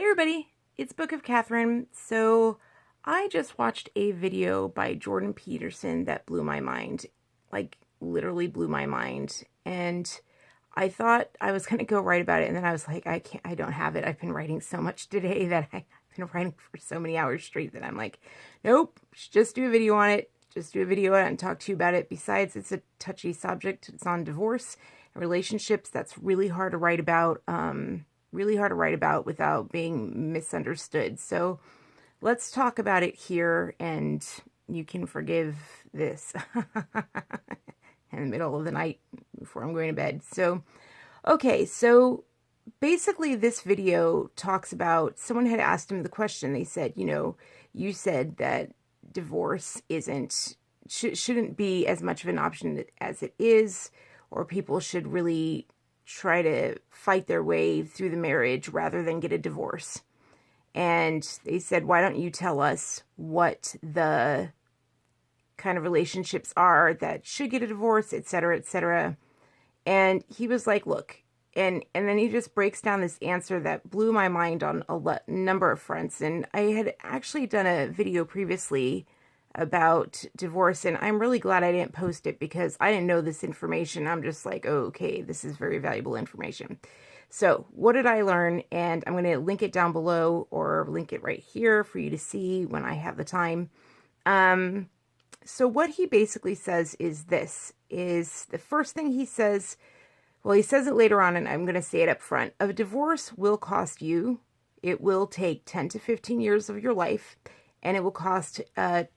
everybody, it's Book of Katherine. So I just watched a video by Jordan Peterson that blew my mind, like literally blew my mind. And I thought I was going to go write about it. And then I was like, I don't have it. I've been writing so much today that I've been writing for so many hours straight that I'm like, nope, just do a video on it. Just do a video on it and talk to you about it. Besides, it's a touchy subject. It's on divorce and relationships. That's really hard to write about. Really hard to write about without being misunderstood. So let's talk about it here, and you can forgive this in the middle of the night before I'm going to bed. So, okay, so basically this video talks about, someone had asked him the question. They said, you said that divorce shouldn't be as much of an option as it is, or people should really try to fight their way through the marriage rather than get a divorce. And they said, why don't you tell us what the kind of relationships are that should get a divorce, et cetera, et cetera. And he was like, look, and then he just breaks down this answer that blew my mind on a number of fronts. And I had actually done a video previously about divorce, and I'm really glad I didn't post it because I didn't know this information. I'm just like, oh, okay, this is very valuable information. So what did I learn? And I'm going to link it down below or link it right here for you to see when I have the time. So what he basically says is this, is the first thing he says, well, he says it later on, and I'm going to say it up front. A divorce will cost you, it will take 10 to 15 years of your life, and it will cost $200,000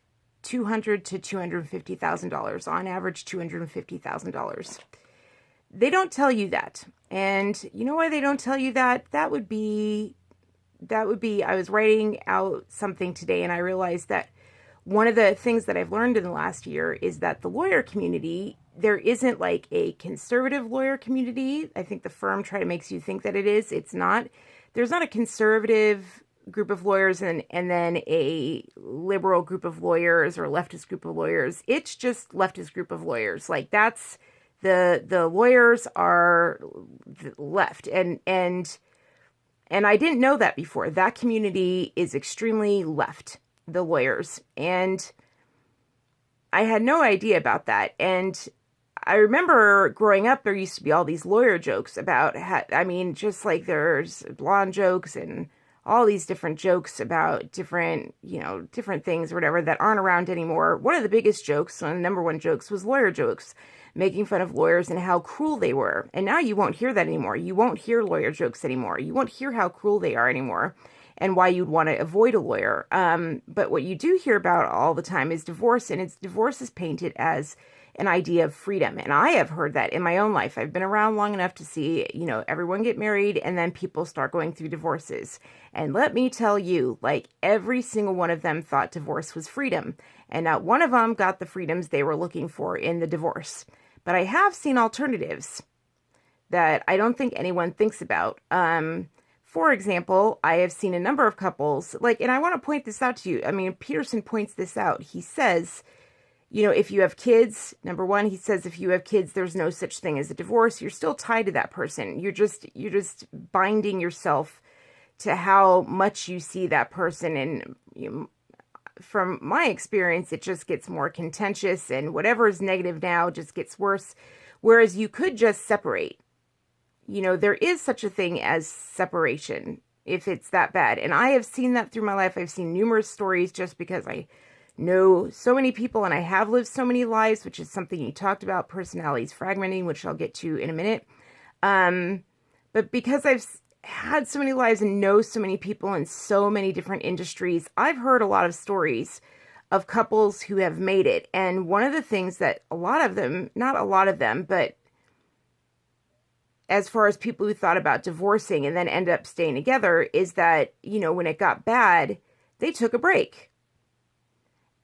to $250,000, on average $250,000. They don't tell you that. And you know why they don't tell you that? That would be, I was writing out something today and I realized that one of the things that I've learned in the last year is that the lawyer community, there isn't like a conservative lawyer community. I think the firm makes you think that it is. It's not. There's not a conservative group of lawyers and then a liberal group of lawyers or a leftist group of lawyers. It's just leftist group of lawyers. Like that's the lawyers are left. And I didn't know that before. That community is extremely left, the lawyers. And I had no idea about that. And I remember growing up, there used to be all these lawyer jokes about, just like there's blonde jokes and all these different jokes about different things or whatever that aren't around anymore. One of the biggest jokes, one of the number one jokes, was lawyer jokes, making fun of lawyers and how cruel they were. And now you won't hear that anymore. You won't hear lawyer jokes anymore. You won't hear how cruel they are anymore and why you'd want to avoid a lawyer. But what you do hear about all the time is divorce, and divorce is painted as an idea of freedom. And I have heard that in my own life. I've been around long enough to see, everyone get married and then people start going through divorces. And let me tell you, like every single one of them thought divorce was freedom. And not one of them got the freedoms they were looking for in the divorce. But I have seen alternatives that I don't think anyone thinks about. For example, I have seen a number of couples, and I want to point this out to you. Peterson points this out. He says, if you have kids, number one, he says, if you have kids, there's no such thing as a divorce. You're still tied to that person. You're just binding yourself to how much you see that person. And from my experience, it just gets more contentious, and whatever is negative now just gets worse. Whereas you could just separate. There is such a thing as separation if it's that bad. And I have seen that through my life. I've seen numerous stories just because I know so many people and I have lived so many lives, which is something you talked about, personalities fragmenting, which I'll get to in a minute. But because I've had so many lives and know so many people in so many different industries, I've heard a lot of stories of couples who have made it. And one of the things that a lot of them, not a lot of them, but as far as people who thought about divorcing and then end up staying together, is that, when it got bad, they took a break.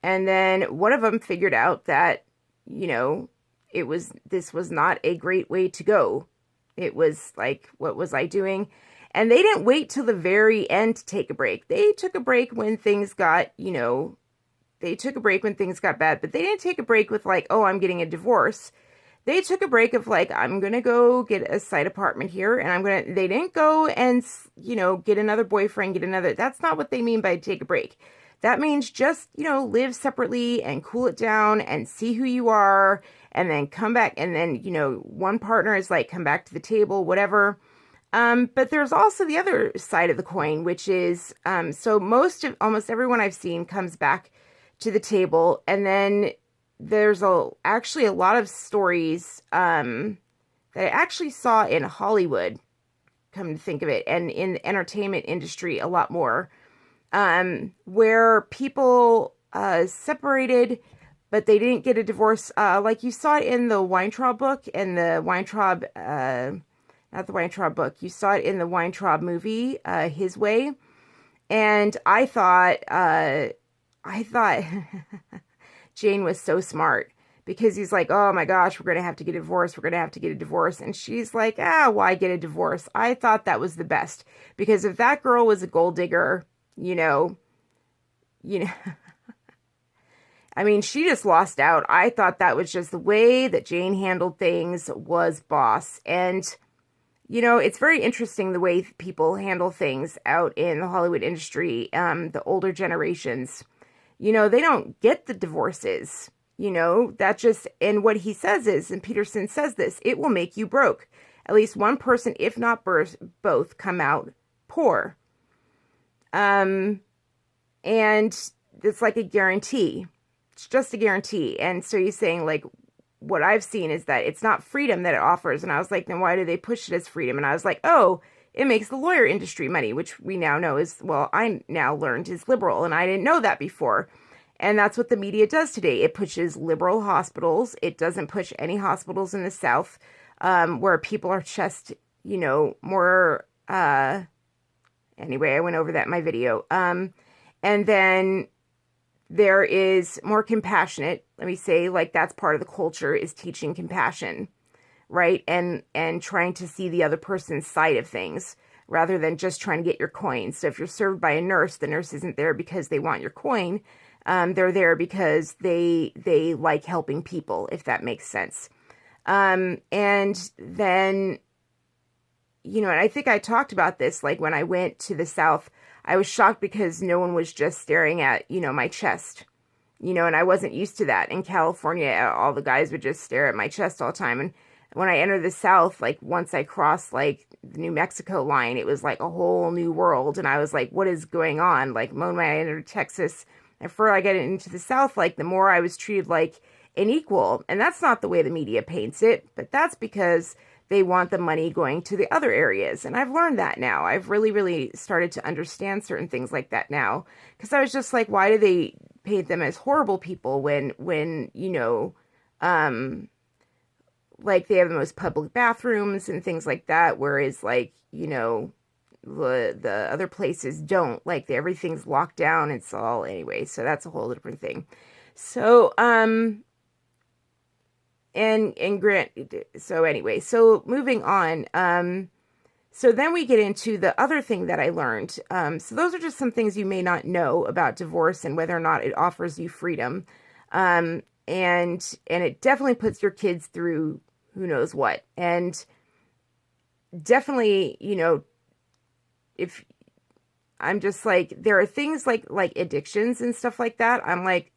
And then one of them figured out that, this was not a great way to go. It was like, what was I doing? And they didn't wait till the very end to take a break. They took a break when things got, bad, but they didn't take a break with like, oh, I'm getting a divorce. they took a break of like, I'm going to go get a side apartment here and they didn't go and, get another boyfriend, that's not what they mean by take a break. That means just, live separately and cool it down and see who you are and then come back. And then, one partner is like, come back to the table, whatever. But there's also the other side of the coin, which is, so almost everyone I've seen comes back to the table. And then there's actually a lot of stories, that I actually saw in Hollywood, come to think of it, and in the entertainment industry a lot more, where people, separated, but they didn't get a divorce. Like you saw it in the Weintraub book and the Weintraub, not the Weintraub book. You saw it in the Weintraub movie, His Way. And I thought Jane was so smart because he's like, oh my gosh, we're going to have to get a divorce. We're going to have to get a divorce. And she's like, why get a divorce? I thought that was the best because if that girl was a gold digger, I mean, she just lost out. I thought that was just the way that Jane handled things was boss. And it's very interesting the way people handle things out in the Hollywood industry. The older generations, they don't get the divorces, that just, and what he says is, and Peterson says this, it will make you broke. At least one person, if not both, come out poor. And it's like a guarantee. It's just a guarantee. And so he's saying like, what I've seen is that it's not freedom that it offers. And I was like, then why do they push it as freedom? And I was like, oh, it makes the lawyer industry money, which we now know is, well, I now learned is liberal. And I didn't know that before. And that's what the media does today. It pushes liberal hospitals. It doesn't push any hospitals in the South, where people are just, more, anyway, I went over that in my video. And then there is more compassionate, let me say, like that's part of the culture is teaching compassion, right? And trying to see the other person's side of things rather than just trying to get your coin. So if you're served by a nurse, the nurse isn't there because they want your coin. They're there because they like helping people, if that makes sense. And then, and I think I talked about this, like when I went to the South, I was shocked because no one was just staring at, my chest, and I wasn't used to that. In California, all the guys would just stare at my chest all the time. And when I entered the South, like once I crossed like the New Mexico line, it was like a whole new world. And I was like, what is going on? Like when I entered Texas, and before I get into the South, like the more I was treated like an equal. And that's not the way the media paints it, but that's because they want the money going to the other areas. And I've learned that now. I've really, really started to understand certain things like that now. Because I was just like, why do they paint them as horrible people when like they have the most public bathrooms and things like that, whereas like, the other places don't, like everything's locked down. It's all anyway. So that's a whole different thing. So, and Grant, so anyway, so moving on, so then we get into the other thing that I learned. So those are just some things you may not know about divorce and whether or not it offers you freedom. And it definitely puts your kids through who knows what. And definitely, if I'm just like, there are things like addictions and stuff like that. I'm like,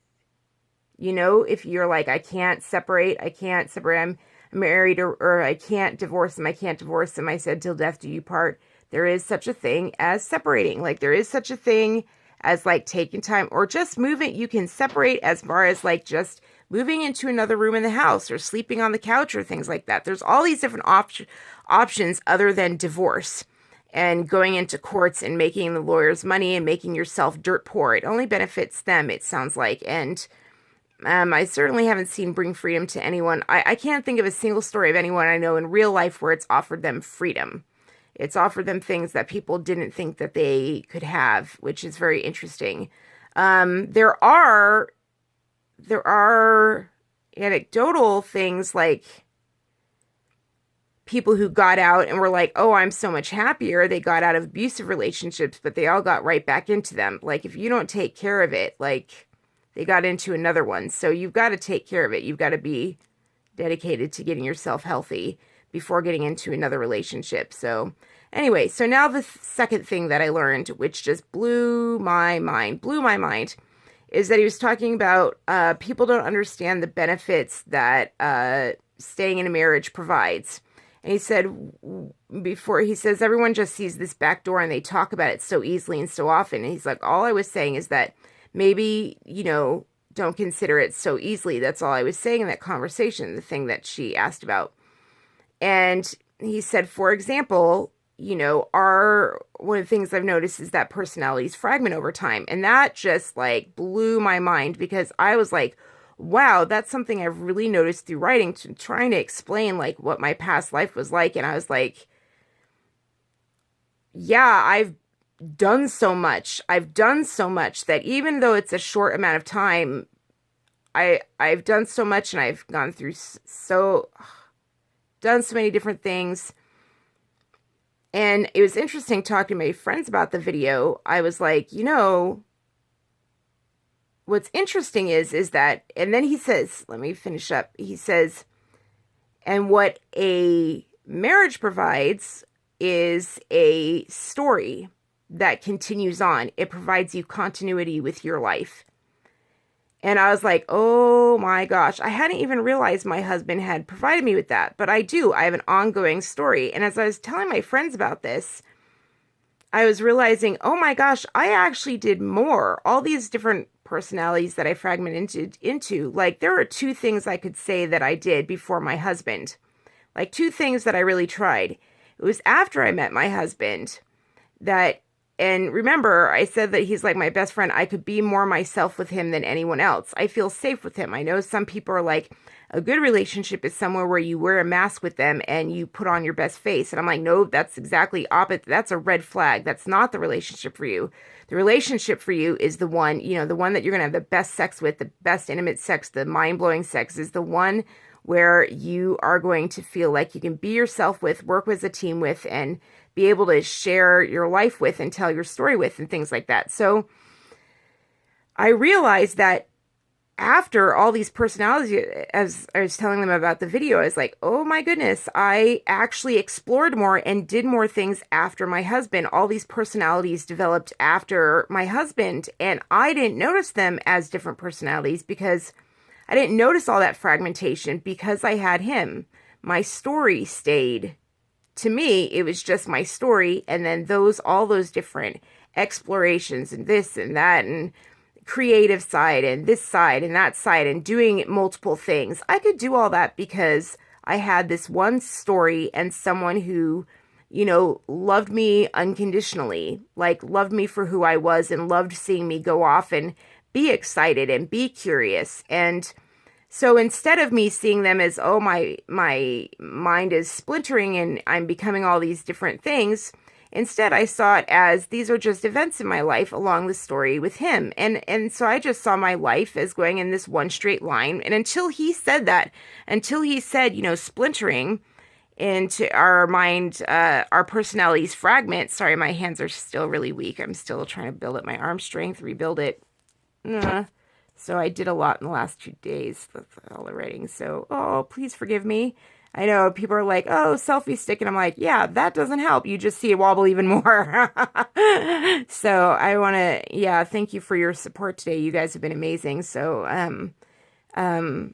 if you're like, I can't separate, I'm married, or I can't divorce him, I said, till death do you part. There is such a thing as separating. Like there is such a thing as like taking time or just moving. You can separate as far as like just moving into another room in the house or sleeping on the couch or things like that. There's all these different options other than divorce and going into courts and making the lawyers money and making yourself dirt poor. It only benefits them, it sounds like. And I certainly haven't seen bring freedom to anyone. I can't think of a single story of anyone I know in real life where it's offered them freedom. It's offered them things that people didn't think that they could have, which is very interesting. There are anecdotal things like people who got out and were like, oh, I'm so much happier. They got out of abusive relationships, but they all got right back into them. Like if you don't take care of it, like they got into another one. So you've got to take care of it. You've got to be dedicated to getting yourself healthy before getting into another relationship. So anyway, so now the second thing that I learned, which just blew my mind, is that he was talking about people don't understand the benefits that staying in a marriage provides. And he said, everyone just sees this back door and they talk about it so easily and so often. And he's like, all I was saying is that maybe, don't consider it so easily. That's all I was saying in that conversation, the thing that she asked about. And he said, for example, one of the things I've noticed is that personalities fragment over time. And that just like blew my mind, because I was like, wow, that's something I've really noticed through writing, trying to explain like what my past life was like. And I was like, yeah, I've done so much that even though it's a short amount of time, I've done so much, and I've gone through done so many different things. And it was interesting talking to my friends about the video. I was like, what's interesting is that, and then he says, let me finish up. He says, and what a marriage provides is a story that continues on. It provides you continuity with your life. And I was like, oh my gosh, I hadn't even realized my husband had provided me with that. But I do. I have an ongoing story. And as I was telling my friends about this, I was realizing, oh my gosh, I actually did more. All these different personalities that I fragmented into, like there are two things I could say that I did before my husband. Like two things that I really tried. It was after I met my husband and remember, I said that he's like my best friend. I could be more myself with him than anyone else. I feel safe with him. I know some people are like, a good relationship is somewhere where you wear a mask with them and you put on your best face. And I'm like, no, that's exactly opposite. That's a red flag. That's not the relationship for you. The relationship for you is the one, the one that you're going to have the best sex with, the best intimate sex, the mind-blowing sex, is the one where you are going to feel like you can be yourself with, work as a team with, and be able to share your life with and tell your story with and things like that. So I realized that after all these personalities, as I was telling them about the video, I was like, oh my goodness, I actually explored more and did more things after my husband. All these personalities developed after my husband, and I didn't notice them as different personalities because I didn't notice all that fragmentation because I had him. My story stayed. To me, it was just my story, and then all those different explorations and this and that and creative side and this side and that side and doing multiple things. I could do all that because I had this one story and someone who, loved me unconditionally, like loved me for who I was and loved seeing me go off and be excited and be curious. And so instead of me seeing them as, oh, my mind is splintering and I'm becoming all these different things, instead I saw it as these are just events in my life along the story with him. And so I just saw my life as going in this one straight line. And until he said, splintering into our mind, our personalities fragment. Sorry, my hands are still really weak. I'm still trying to build up my arm strength, rebuild it. So I did a lot in the last 2 days with all the writing. So, please forgive me. I know people are like, oh, selfie stick. And I'm like, yeah, that doesn't help. You just see it wobble even more. So I want to, thank you for your support today. You guys have been amazing. So I'll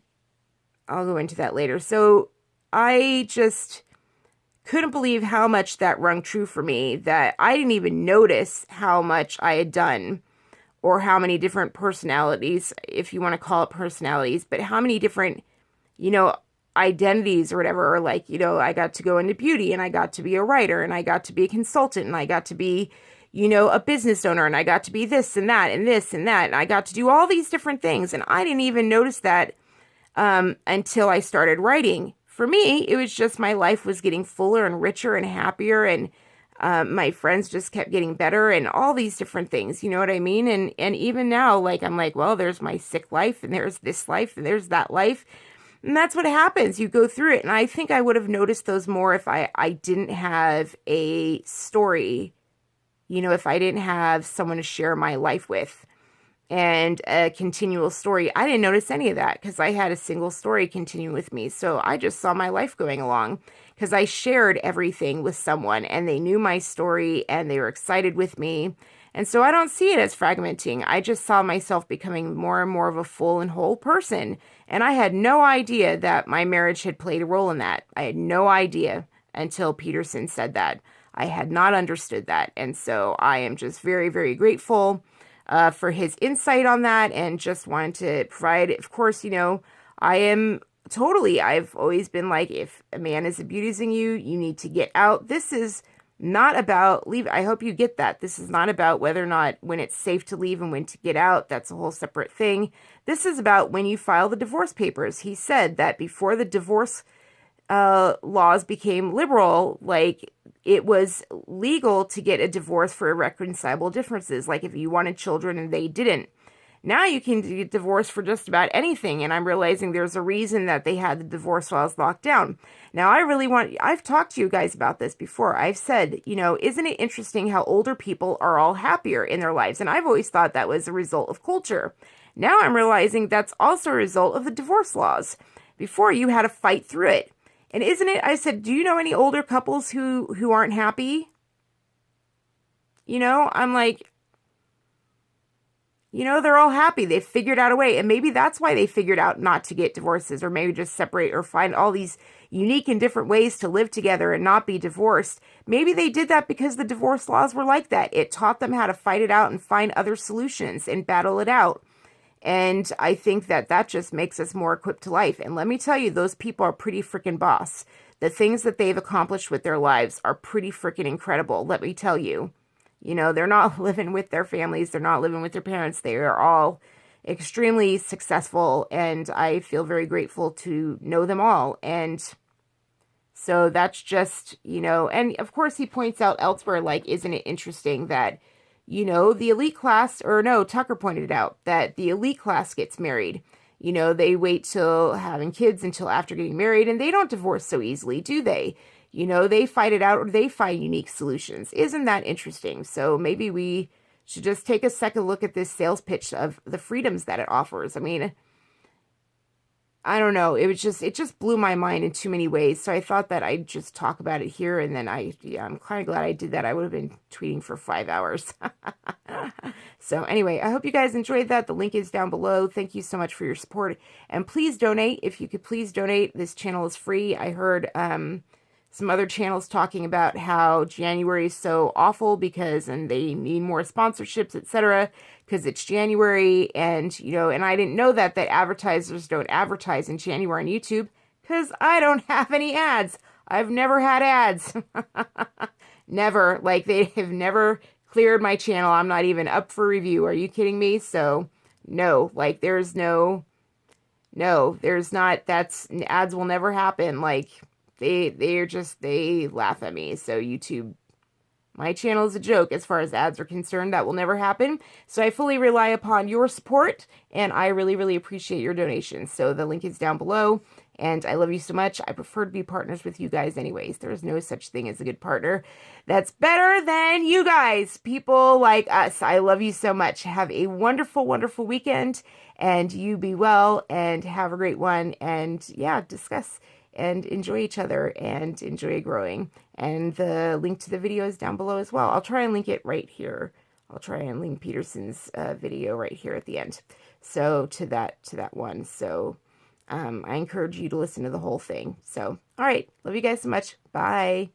go into that later. So I just couldn't believe how much that rung true for me, that I didn't even notice how much I had done, or how many different personalities, if you want to call it personalities, but how many different, identities or whatever, or like, I got to go into beauty, and I got to be a writer, and I got to be a consultant, and I got to be, a business owner, and I got to be this and that and this and that, and I got to do all these different things, and I didn't even notice that until I started writing. For me, it was just my life was getting fuller and richer and happier, and my friends just kept getting better and all these different things, you know what I mean? And even now, like, I'm like, well, there's my sick life and there's this life and there's that life. And that's what happens. You go through it. And I think I would have noticed those more if I didn't have a story, if I didn't have someone to share my life with. and a continual story. I didn't notice any of that because I had a single story continue with me. So I just saw my life going along because I shared everything with someone and they knew my story and they were excited with me. And so I don't see it as fragmenting. I just saw myself becoming more and more of a full and whole person. And I had no idea that my marriage had played a role in that. I had no idea until Peterson said that. I had not understood that. And so I am just very, very grateful for his insight on that, and just wanted to provide, of course, I've always been like, if a man is abusing you, you need to get out. This is not about leave. I hope you get that. This is not about whether or not when it's safe to leave and when to get out. That's a whole separate thing. This is about when you file the divorce papers. He said that before the divorce laws became liberal, like it was legal to get a divorce for irreconcilable differences, like if you wanted children and they didn't. Now you can get divorced for just about anything, and I'm realizing there's a reason that they had the divorce laws locked down. Now I've talked to you guys about this before. I've said, isn't it interesting how older people are all happier in their lives? And I've always thought that was a result of culture. Now I'm realizing that's also a result of the divorce laws. Before, you had to fight through it. And isn't it, I said, do you know any older couples who aren't happy? I'm like, they're all happy. They've figured out a way. And maybe that's why they figured out not to get divorces, or maybe just separate, or find all these unique and different ways to live together and not be divorced. Maybe they did that because the divorce laws were like that. It taught them how to fight it out and find other solutions and battle it out. And I think that just makes us more equipped to life. And let me tell you, those people are pretty freaking boss. The things that they've accomplished with their lives are pretty freaking incredible. Let me tell you, they're not living with their families. They're not living with their parents. They are all extremely successful. And I feel very grateful to know them all. And so that's just, and of course he points out elsewhere, like, isn't it interesting that the elite class, or no, Tucker pointed it out, that the elite class gets married. They wait till having kids until after getting married, and they don't divorce so easily, do they? They fight it out, or they find unique solutions. Isn't that interesting? So maybe we should just take a second look at this sales pitch of the freedoms that it offers. I mean, I don't know. It just blew my mind in too many ways. So I thought that I'd just talk about it here. And then I'm kind of glad I did that. I would have been tweeting for 5 hours. So anyway, I hope you guys enjoyed that. The link is down below. Thank you so much for your support. And please donate. If you could please donate. This channel is free. I heard some other channels talking about how January is so awful and they need more sponsorships, etc., because it's January. And, and I didn't know that advertisers don't advertise in January on YouTube, because I don't have any ads. I've never had ads. Never. Like, they have never cleared my channel. I'm not even up for review. Are you kidding me? So, no. Like, there's not. Ads will never happen. Like, they laugh at me. So YouTube, my channel is a joke as far as ads are concerned. That will never happen. So I fully rely upon your support, and I really, really appreciate your donations. So the link is down below, and I love you so much. I prefer to be partners with you guys anyways. There is no such thing as a good partner that's better than you guys, people like us. I love you so much. Have a wonderful, wonderful weekend, and you be well, and have a great one. And yeah, discuss and enjoy each other and enjoy growing. And the link to the video is down below as well. I'll try and link it right here. I'll try and link Peterson's video right here at the end. So to that one. So I encourage you to listen to the whole thing. So, all right. Love you guys so much. Bye.